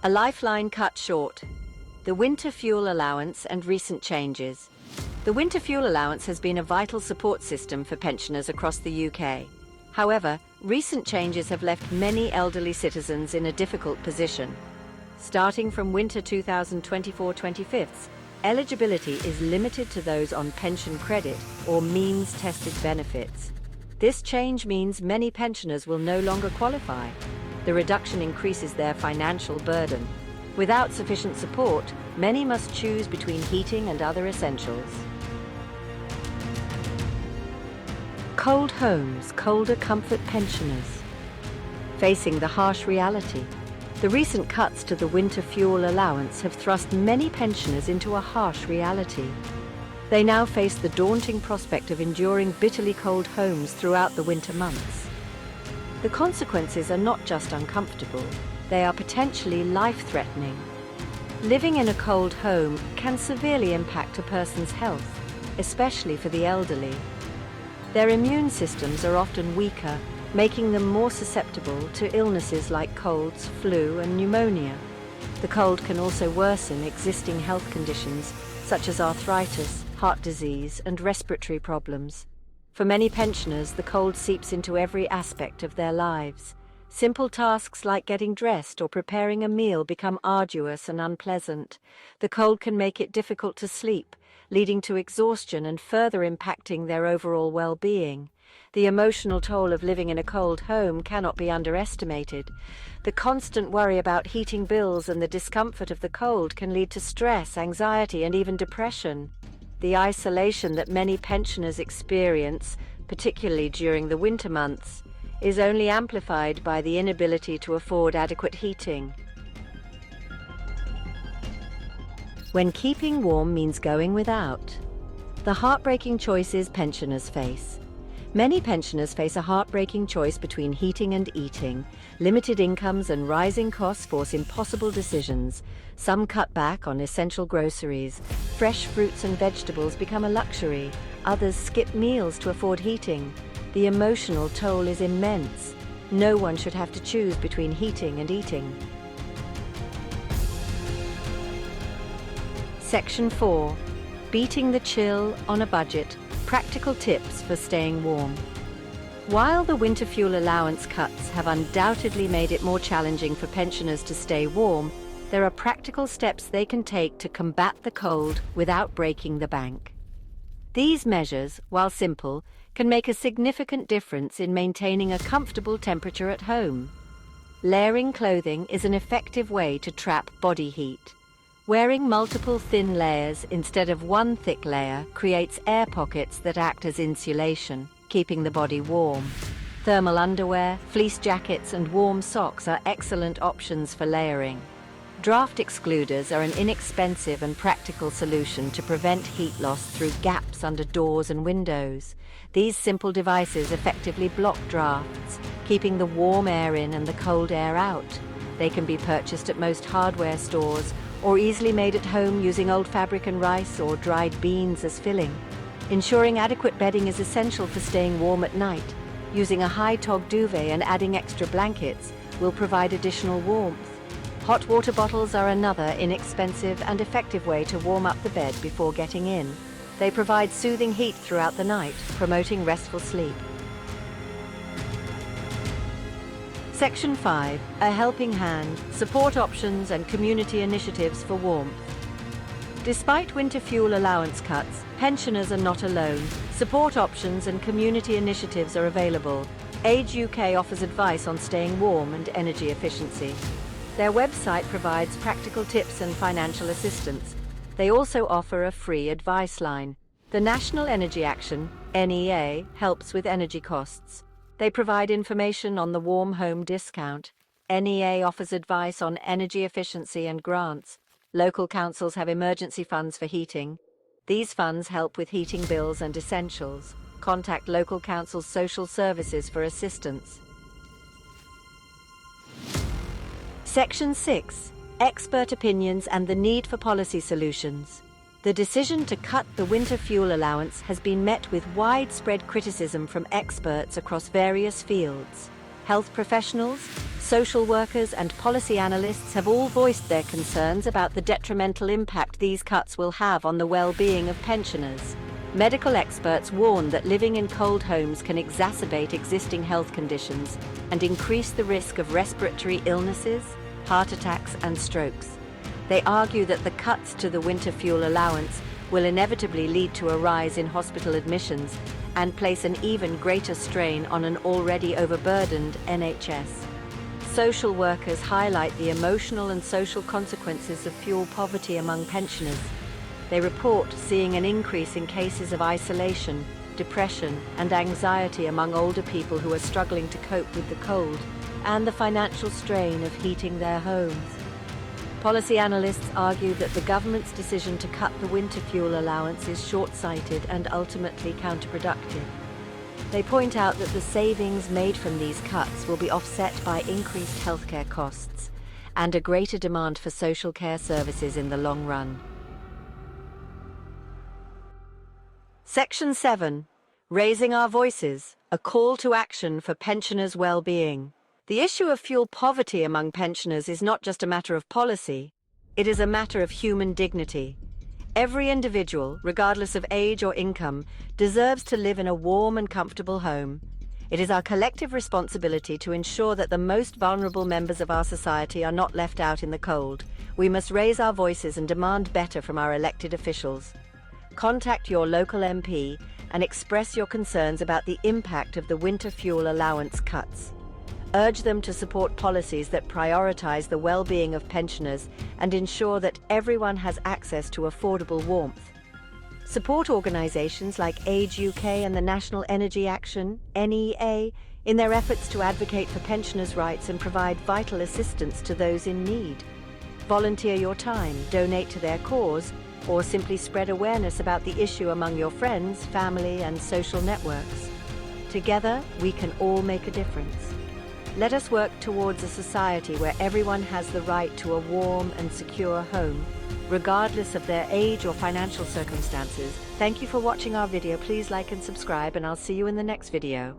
A lifeline cut short. The winter fuel allowance and recent changes. The winter fuel allowance has been a vital support system for pensioners across the UK. However, recent changes have left many elderly citizens in a difficult position. Starting from winter 2024-25, eligibility is limited to those on pension credit or means-tested benefits. This change means many pensioners will no longer qualify. The reduction increases their financial burden. Without sufficient support, many must choose between heating and other essentials. Cold homes, colder comfort pensioners. Facing the harsh reality, the recent cuts to the winter fuel allowance have thrust many pensioners into a harsh reality. They now face the daunting prospect of enduring bitterly cold homes throughout the winter months. The consequences are not just uncomfortable, they are potentially life-threatening. Living in a cold home can severely impact a person's health, especially for the elderly. Their immune systems are often weaker, making them more susceptible to illnesses like colds, flu, and pneumonia. The cold can also worsen existing health conditions such as arthritis, heart disease, and respiratory problems. For many pensioners, the cold seeps into every aspect of their lives. Simple tasks like getting dressed or preparing a meal become arduous and unpleasant. The cold can make it difficult to sleep, leading to exhaustion and further impacting their overall well-being. The emotional toll of living in a cold home cannot be underestimated. The constant worry about heating bills and the discomfort of the cold can lead to stress, anxiety, and even depression. The isolation that many pensioners experience, particularly during the winter months, is only amplified by the inability to afford adequate heating. When keeping warm means going without. The heartbreaking choices pensioners face. Many pensioners face a heartbreaking choice between heating and eating. Limited incomes and rising costs force impossible decisions. Some cut back on essential groceries. Fresh fruits and vegetables become a luxury. Others skip meals to afford heating. The emotional toll is immense. No one should have to choose between heating and eating. Section 4. Beating the chill on a budget. Practical tips for staying warm. While the winter fuel allowance cuts have undoubtedly made it more challenging for pensioners to stay warm, there are practical steps they can take to combat the cold without breaking the bank. These measures, while simple, can make a significant difference in maintaining a comfortable temperature at home. Layering clothing is an effective way to trap body heat. Wearing multiple thin layers instead of one thick layer creates air pockets that act as insulation, keeping the body warm. Thermal underwear, fleece jackets, and warm socks are excellent options for layering. Draft excluders are an inexpensive and practical solution to prevent heat loss through gaps under doors and windows. These simple devices effectively block drafts, keeping the warm air in and the cold air out. They can be purchased at most hardware stores or easily made at home using old fabric and rice or dried beans as filling. Ensuring adequate bedding is essential for staying warm at night. Using a high-tog duvet and adding extra blankets will provide additional warmth. Hot water bottles are another inexpensive and effective way to warm up the bed before getting in. They provide soothing heat throughout the night, promoting restful sleep. Section 5. A helping hand, support options and community initiatives for warmth. Despite winter fuel allowance cuts, pensioners are not alone. Support options and community initiatives are available. Age UK offers advice on staying warm and energy efficiency. Their website provides practical tips and financial assistance. They also offer a free advice line. The National Energy Action, NEA, helps with energy costs. They provide information on the Warm Home Discount. NEA offers advice on energy efficiency and grants. Local councils have emergency funds for heating. These funds help with heating bills and essentials. Contact local council's social services for assistance. Section 6. Expert opinions and the need for policy solutions. The decision to cut the winter fuel allowance has been met with widespread criticism from experts across various fields. Health professionals, Social workers and policy analysts have all voiced their concerns about the detrimental impact these cuts will have on the well-being of pensioners. Medical experts warn that living in cold homes can exacerbate existing health conditions and increase the risk of respiratory illnesses, heart attacks, and strokes. They argue that the cuts to the winter fuel allowance will inevitably lead to a rise in hospital admissions and place an even greater strain on an already overburdened NHS. Social workers highlight the emotional and social consequences of fuel poverty among pensioners. They report seeing an increase in cases of isolation, depression, and anxiety among older people who are struggling to cope with the cold and the financial strain of heating their homes. Policy analysts argue that the government's decision to cut the winter fuel allowance is short-sighted and ultimately counterproductive. They point out that the savings made from these cuts will be offset by increased healthcare costs and a greater demand for social care services in the long run. Section 7. Raising Our Voices, a call to action for pensioners' well-being. The issue of fuel poverty among pensioners is not just a matter of policy, it is a matter of human dignity. Every individual, regardless of age or income, deserves to live in a warm and comfortable home. It is our collective responsibility to ensure that the most vulnerable members of our society are not left out in the cold. We must raise our voices and demand better from our elected officials. Contact your local MP and express your concerns about the impact of the winter fuel allowance cuts. Urge them to support policies that prioritize the well-being of pensioners and ensure that everyone has access to affordable warmth. Support organisations like Age UK and the National Energy Action, NEA, in their efforts to advocate for pensioners' rights and provide vital assistance to those in need. Volunteer your time, donate to their cause, or simply spread awareness about the issue among your friends, family, and social networks. Together, we can all make a difference. Let us work towards a society where everyone has the right to a warm and secure home, regardless of their age or financial circumstances. Thank you for watching our video. Please like and subscribe, and I'll see you in the next video.